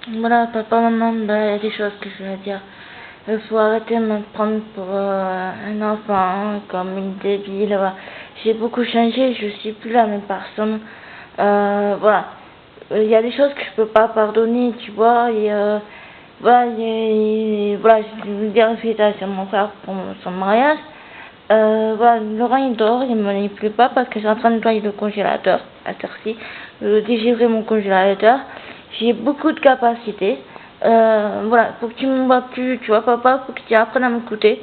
Voilà, papa, maman, il y a des choses que je veux dire. Il faut arrêter de me prendre pour un enfant, comme une débile. Voilà. J'ai beaucoup changé, je suis plus la même personne. Voilà. Il y a des choses que je peux pas pardonner, tu vois. Et voilà, voilà, je veux dire félicitations à mon frère pour son mariage. Voilà, Laurent il dort, il me manipule pas parce que je suis en train de nettoyer le congélateur à cette heure-ci, dégivrer mon congélateur. J'ai beaucoup de capacités. Voilà, faut que tu me vois plus, tu vois, papa, faut que tu apprennes à m'écouter.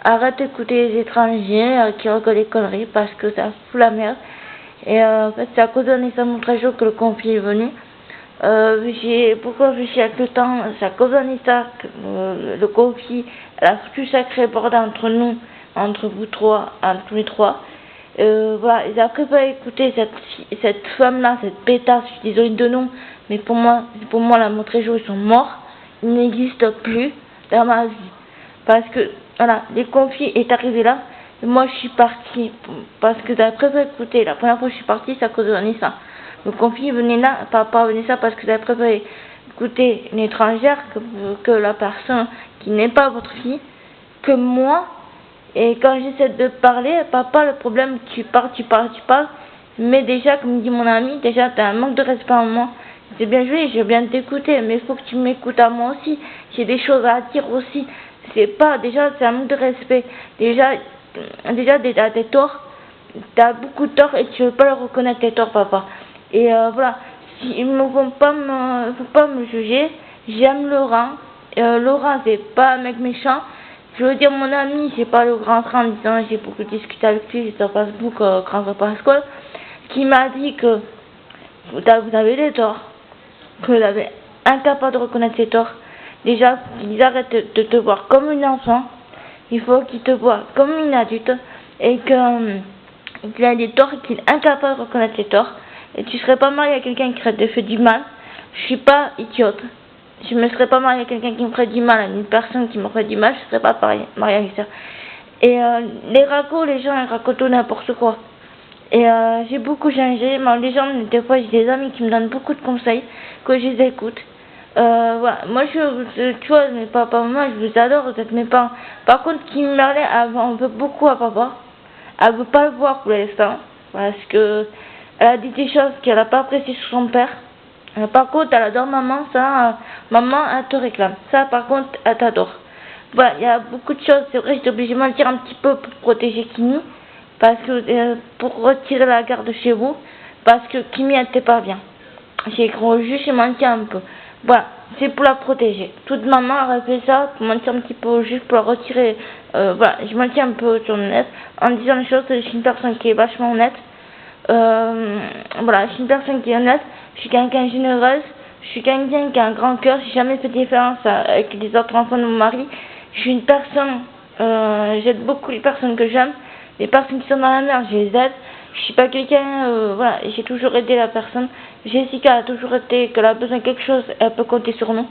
Arrête d'écouter les étrangers qui regardent des conneries parce que ça fout la merde. Et en fait, c'est à cause d'un Issa Montrejos que le conflit est venu. J'ai beaucoup réfléchi avec le temps, c'est à cause d'un Issa que le conflit, elle a foutu sacré bordel entre nous, entre vous trois, entre tous les trois. Voilà, ils n'ont pas écouter cette femme-là, cette pétasse, je suis désolée de nom, mais pour moi, la Montrejos, ils sont morts, ils n'existent plus dans ma vie. Parce que, voilà, les conflits est arrivé là, et moi je suis partie, parce que j'avais préféré écouter, la première fois que je suis partie, c'est à cause de Vanessa. Le conflit venait là, par rapport à Vanessa, parce que j'avais préféré écouter une étrangère que la personne qui n'est pas votre fille, que moi. Et quand j'essaie de parler, papa, le problème, tu parles, mais déjà, comme dit mon ami, déjà, t'as un manque de respect en moi. C'est bien joué, je veux bien t'écouter, mais il faut que tu m'écoutes à moi aussi. J'ai des choses à dire aussi. C'est pas, déjà, c'est un manque de respect. Déjà, t'as des torts, t'as beaucoup de torts et tu veux pas le reconnaître tes torts, papa. Et voilà, il ne faut pas me juger. J'aime Laurent. Laurent, c'est pas un mec méchant. Je veux dire, mon ami, j'ai parlé au grand frère en disant, j'ai beaucoup discuté avec lui sur Facebook, grand frère Pascal, qui m'a dit que vous avez des torts, que vous avez incapable de reconnaître ses torts. Déjà, ils arrêtent de te voir comme une enfant, il faut qu'ils te voient comme une adulte, et qu'il a des torts et qu'il est incapable de reconnaître ses torts. Et tu serais pas marié à quelqu'un qui te fait du mal. Je suis pas idiote. Je me serais pas mariée à quelqu'un qui me ferait du mal, à une personne qui me ferait du mal, je serais pas mariée avec ça. Et les ragots, les gens ils racontent n'importe quoi. Et j'ai beaucoup changé. Les gens, des fois, j'ai des amis qui me donnent beaucoup de conseils, que je les écoute. Voilà. Moi, tu vois, mes papa, maman, je vous adore, vous êtes mes parents. Par contre, qui me parlait avant, on veut beaucoup à papa. Elle veut pas le voir pour l'instant, parce que elle a dit des choses qu'elle a pas appréciées sur son père. Par contre, elle adore maman, ça, maman, elle te réclame. Ça, par contre, elle t'adore. Voilà, il y a beaucoup de choses, c'est vrai, j'étais obligée de mentir un petit peu pour protéger Kimi, parce que, pour retirer la garde de chez vous, parce que Kimi, elle n'était pas bien. J'ai juste menti un peu. Voilà, c'est pour la protéger. Toute maman aurait fait ça, pour mentir un petit peu au juge, pour la retirer. Voilà, je mentis un peu sur le net, en disant les choses, je suis une personne qui est vachement honnête. Voilà, je suis une personne qui est honnête, je suis quelqu'un de généreuse, je suis quelqu'un qui a un grand cœur, j'ai jamais fait de différence avec les autres enfants de mon mari. Je suis une personne, j'aide beaucoup les personnes que j'aime, les personnes qui sont dans la merde, je les aide. Je suis pas quelqu'un, voilà, j'ai toujours aidé la personne. Jessica a toujours été, qu'elle a besoin de quelque chose, elle peut compter sur nous.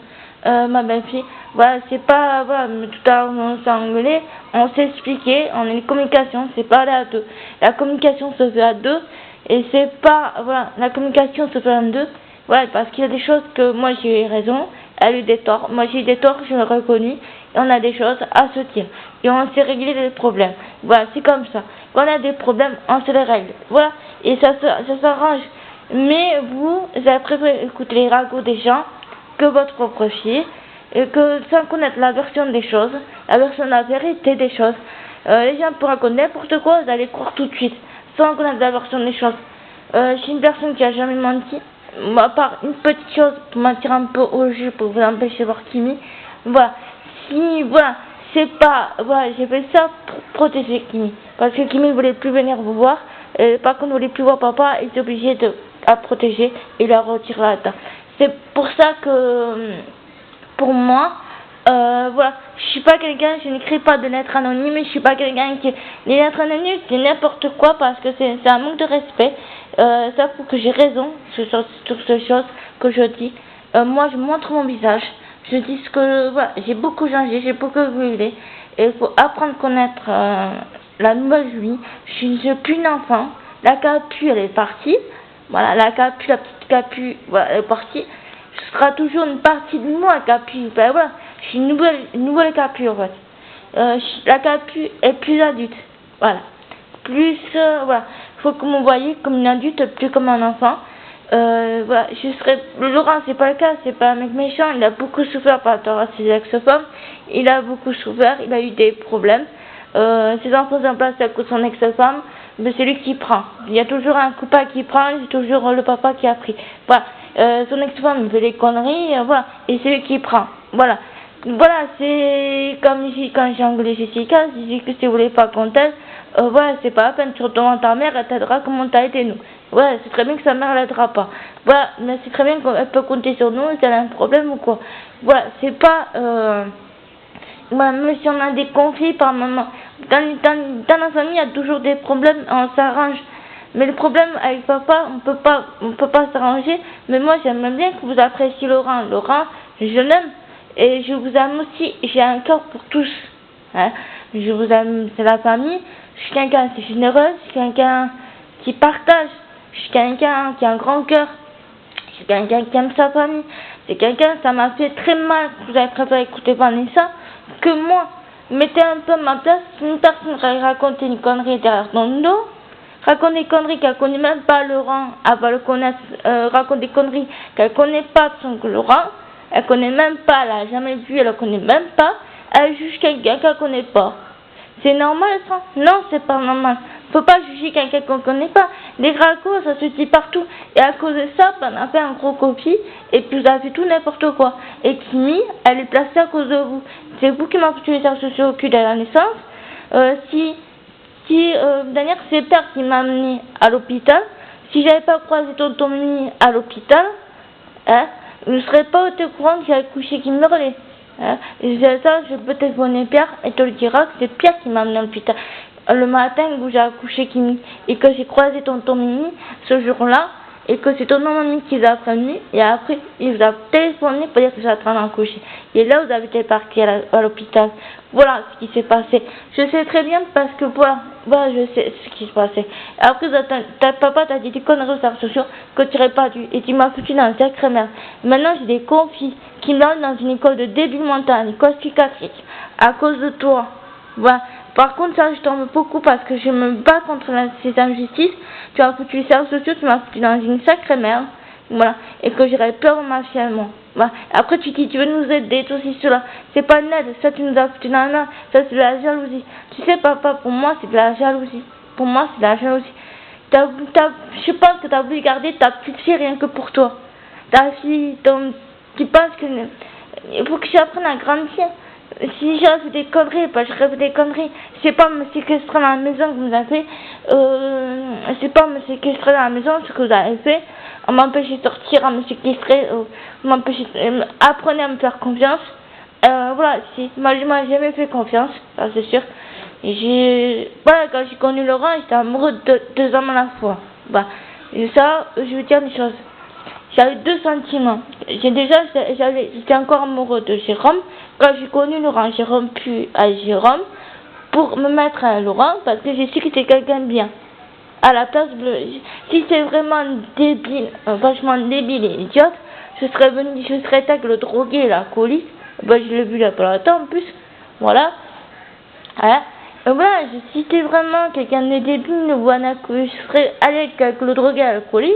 Ma belle-fille, voilà, c'est pas, voilà, tout à l'heure on s'est engueulé, on s'est expliqué, on a une communication, c'est pas aller à deux. La communication se fait à deux, et c'est pas, voilà, la communication se fait à deux, voilà, parce qu'il y a des choses que moi j'ai eu raison, elle a eu des torts, moi j'ai eu des torts, je l'ai reconnu, et on a des choses à se dire, et on s'est réglé les problèmes, voilà, c'est comme ça. Quand on a des problèmes, on se les règle, voilà, et ça s'arrange. Mais vous avez préféré écouter les ragots des gens que votre propre fille, et que sans connaître la version des choses, la vérité des choses, les gens pourraient raconter n'importe quoi, vous allez croire tout de suite, sans connaître la version des choses. Je suis une personne qui a jamais menti, à part une petite chose pour mentir un peu au jus pour vous empêcher de voir Kimi. Voilà, si, voilà, c'est pas, voilà, j'ai fait ça pour protéger Kimi, parce que Kimi ne voulait plus venir vous voir, par contre, ne voulait plus voir papa, il était obligé de la protéger et la retirer à temps. C'est pour ça que, pour moi, voilà, je suis pas quelqu'un, je n'écris pas de lettres anonymes, je suis pas quelqu'un qui... Les lettres anonymes, c'est n'importe quoi parce que c'est un manque de respect. Ça prouve que j'ai raison sur ces choses que je dis. Moi, je montre mon visage, je dis ce que... Voilà, j'ai beaucoup changé, j'ai beaucoup évolué. Et il faut apprendre à connaître la nouvelle vie. Je ne suis plus une enfant. La capu, elle est partie. Voilà, la petite capu, voilà, elle est partie. ce sera toujours une partie de moi, Capu. Ben voilà, je suis une nouvelle Capu en fait. La Capu est plus adulte, voilà. Plus, voilà, faut que vous me voyez comme une adulte, plus comme un enfant. Voilà, Laurent, c'est pas le cas, c'est pas un mec méchant, il a beaucoup souffert par rapport à ses ex-femmes, il a beaucoup souffert, il a eu des problèmes. Ses enfants sont en place à cause de son ex-femme, mais c'est lui qui prend. Il y a toujours un coupable qui prend, c'est toujours le papa qui a pris. Voilà, son ex-femme fait des conneries, voilà, et c'est lui qui prend. Voilà. Voilà, c'est comme ici, quand j'ai engueulé Jessica, je dis que si vous voulez pas qu'on t'aide, voilà, c'est pas la peine, tu retournes ta mère, elle t'aidera comme on t'a aidé nous. Voilà, c'est très bien que sa mère l'aidera pas. Voilà, mais c'est très bien qu'elle peut compter sur nous si elle a un problème ou quoi. Voilà, c'est pas, voilà, même si on a des conflits par moment, dans la famille, il y a toujours des problèmes, on s'arrange. Mais le problème avec papa, on peut pas s'arranger. Mais moi, j'aimerais bien que vous appréciez Laurent. Laurent, je l'aime. Et je vous aime aussi, j'ai un cœur pour tous. Hein. Je vous aime, c'est la famille. Je suis quelqu'un assez généreux, je suis quelqu'un qui partage. Je suis quelqu'un qui a un grand cœur. Je suis quelqu'un qui aime sa famille. C'est quelqu'un, ça m'a fait très mal que vous avez préféré écouter Vanessa que moi. Mettez un peu à ma place, une personne raconte une connerie derrière ton dos. Raconte des conneries qu'elle connaît même pas Laurent, elle va le connaître, raconte des conneries qu'elle connaît pas son Laurent. Elle connaît même pas, elle a jamais vu, elle ne connaît même pas. Elle juge quelqu'un qu'elle connaît pas. C'est normal ça? Non, c'est pas normal. Faut pas juger quelqu'un qu'on connaît pas. Les raccords, ça se dit partout. Et à cause de ça, on a fait un gros copie et puis vous avez fait tout n'importe quoi. Et Kimi, elle est placée à cause de vous. C'est vous qui m'avez foutu les services sociaux au cul dès la naissance. D'ailleurs, c'est père qui m'a amené à l'hôpital. Si j'avais pas croisé tonton Mimi à l'hôpital, hein, je ne serais pas au courant qu'il y a couché qui me hurlait. Hein. Et ça, je peux téléphoner Pierre et te le dira que c'est Pierre qui m'a amené à l'hôpital. Le matin où j'ai accouché Kimi et que j'ai croisé tonton Mimi ce jour-là et que c'est tonton Mimi qui l'a prévenu et après il vous a téléphoné pour dire que j'étais en train d'accoucher. Et là vous avez été parti à l'hôpital. Voilà ce qui s'est passé. Je sais très bien parce que voilà je sais ce qui s'est passé. Et après papa t'a dit des conneries aux réseaux sociaux que tu n'aurais pas dû et tu m'as foutu dans un sacré merde. Maintenant j'ai des confis qui m'emmènent dans une école de débile mental, une école psychiatrique à cause de toi. Voilà. Par contre, ça, je t'en veux beaucoup parce que je me bats contre ces injustices. Tu as foutu les services sociaux, tu m'as foutu dans une sacrée merde. Voilà. Et que j'aurais peur ma fille à moi. Voilà. Après, tu dis, tu veux nous aider, tout ceci, cela. C'est pas une aide. Ça, tu nous as foutu dans la merde. Ça, c'est de la jalousie. Tu sais, papa, pour moi, c'est de la jalousie. Pour moi, c'est de la jalousie. Je pense que tu as voulu garder ta petite fille rien que pour toi. Ta fille, tu penses que. Il faut que j'apprenne à grandir. Si j'ai fait des conneries, je rêve des conneries. C'est pas me séquestrer dans la maison que vous avez fait. C'est pas me séquestrer dans la maison ce que vous avez fait. On m'empêche de sortir, à me séquestrer, apprenez à me faire confiance. Voilà, moi je m'ai jamais fait confiance, ça c'est sûr. Voilà, quand j'ai connu Laurent, j'étais amoureux de 2 hommes à la fois. Bah, et ça, je veux dire une chose. J'avais 2 sentiments. J'étais encore amoureux de Jérôme. Quand j'ai connu Laurent, j'ai rompu à Jérôme pour me mettre à Laurent parce que j'ai su que c'était quelqu'un de bien. À la place si c'est vraiment débile, vachement débile et idiote, je serais été avec le drogué, l'alcoolique. Ben, je l'ai vu là pas longtemps en plus. Voilà. Hein? Voilà, si c'était vraiment quelqu'un de débile, je serais allé avec le drogué, l'alcoolique.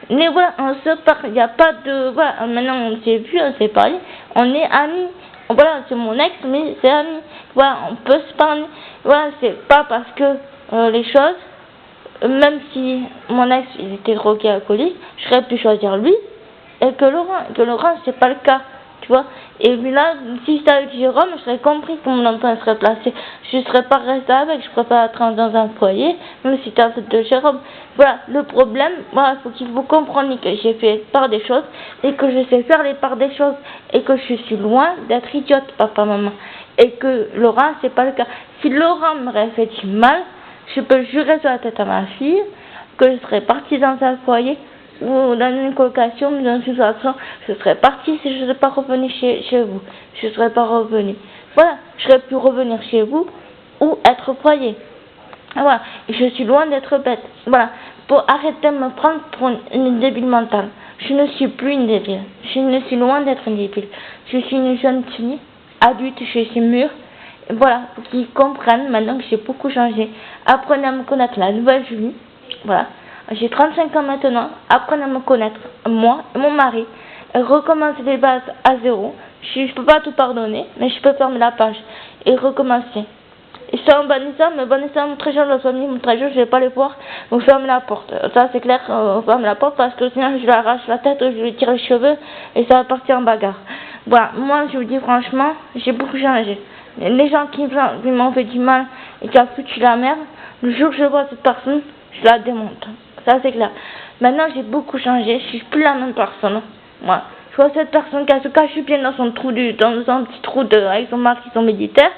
Mais voilà, on se parle, il n'y a pas de. Voilà, maintenant on s'est vu, on s'est parlé, on est amis. Voilà, c'est mon ex, mais c'est ami. Voilà, on peut se parler. Voilà, c'est pas parce que les choses, même si mon ex il était drogué alcoolique, j'aurais pu choisir lui, et que Laurent, c'est pas le cas. Tu vois, et puis là, si j'étais avec Jérôme, je serais compris que mon enfant serait placé. Je ne serais pas restée avec, je préfère être dans un foyer, même si c'était un fait de Jérôme. Voilà, le problème, voilà, faut qu'il vous compreniez que j'ai fait part des choses, et que je sais faire les parts des choses, et que je suis loin d'être idiote, papa, maman. Et que Laurent, c'est pas le cas. Si Laurent m'aurait fait du mal, je peux jurer sur la tête à ma fille que je serais partie dans un foyer, ou dans une colocation, dans une situation, je serais partie si je ne serais pas revenue chez vous. Je ne serais pas revenue. Voilà, je serais pu revenir chez vous ou être foyer. Voilà, je suis loin d'être bête. Voilà, pour arrêter de me prendre pour une débile mentale. Je ne suis plus une débile. Je ne suis loin d'être une débile. Je suis une jeune fille, adulte, je suis mûre. Et voilà, pour qu'ils comprennent maintenant que j'ai beaucoup changé. Apprenez à me connaître, la nouvelle Julie. Voilà. J'ai 35 ans maintenant. Apprenez à me connaître, moi et mon mari. Et recommencer des bases à zéro. Je peux pas tout pardonner, mais je peux fermer la page et recommencer. Et ça, Vanessa, mais Vanessa, mon très jeune, la famille, mon très jeune, je vais pas les voir, donc ferme la porte. Ça, c'est clair, ferme la porte parce que sinon, je lui arrache la tête, je lui tire les cheveux et ça va partir en bagarre. Voilà, moi, je vous dis franchement, j'ai beaucoup changé. Les gens qui m'ont fait du mal et qui ont foutu la merde, le jour que je vois cette personne, je la démonte. Ça, c'est clair. Maintenant, j'ai beaucoup changé, je suis plus la même personne. Voilà. Je vois cette personne qui se cache bien dans son trou dans son petit trou avec son mari, son militaire,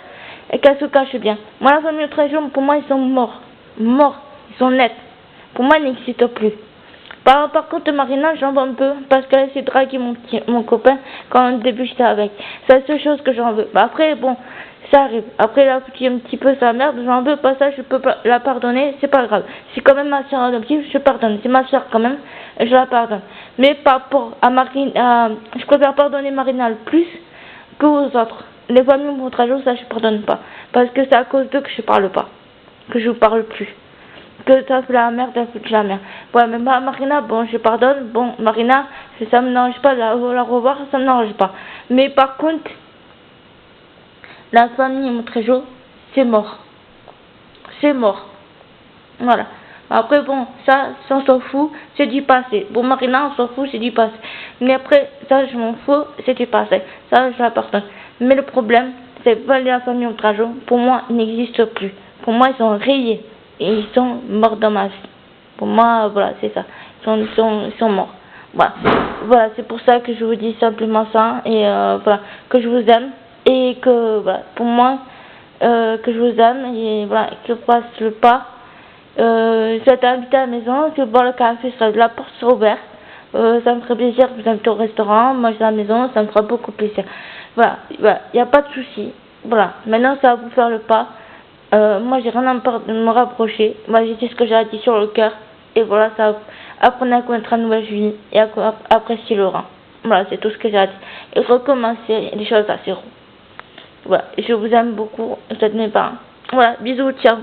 et qu'elle se cache bien. Moi, la famille très jeune, pour moi, ils sont morts. Morts. Ils sont nets. Pour moi, ils n'existent plus. Par contre, Marina, j'en veux un peu, parce qu'elle essaie de draguer mon copain quand au début j'étais avec. C'est la seule chose que j'en veux. Bah, après, bon, ça arrive. Après, elle a foutu un petit peu sa merde, j'en veux pas ça, je peux pas la pardonner, c'est pas grave. C'est quand même ma soeur adoptive, je pardonne. C'est ma soeur quand même, et je la pardonne. Mais par rapport à Marina, je préfère pardonner Marina le plus que aux autres. Les familles mon jour, ça je pardonne pas. Parce que c'est à cause d'eux que je parle pas. Que je parle plus. Que ça fait la merde, ça fout la merde. Ouais, mais Marina, bon, je pardonne. Bon, Marina, ça me dérange pas, la revoir, ça me dérange pas. Mais par contre, la famille mon jour, c'est mort. C'est mort. Voilà. Après, bon, ça on s'en fout, c'est du passé. Bon, Marina, on s'en fout, c'est du passé. Mais après, ça, je m'en fous, c'est du passé. Ça, je la pardonne. Mais le problème, c'est que la famille Outrageau, pour moi, ils n'existent plus. Pour moi, ils sont rayés. Et ils sont morts dans ma vie. Pour moi, voilà, c'est ça. Ils sont morts. Voilà. Voilà, c'est pour ça que je vous dis simplement ça. Et voilà, que je vous aime. Et que, voilà, pour moi, que je vous aime. Et voilà, que je passe le pas. Je vais t'inviter à la maison, je vais boire le café, la porte sera ouverte. Ça me ferait plaisir de vous inviter au restaurant, manger à la maison, ça me fera beaucoup plaisir. Voilà, il n'y a pas de souci. Voilà, maintenant ça va vous faire le pas. Moi j'ai rien à me rapprocher. Moi j'ai dit ce que j'ai dit sur le cœur. Et voilà, ça apprenez à connaître la nouvelle Julie et à apprécier Laurent. Voilà, c'est tout ce que j'ai à dire. Et recommencer les choses à zéro. Voilà, je vous aime beaucoup, vous êtes mes parents. Voilà, bisous, ciao.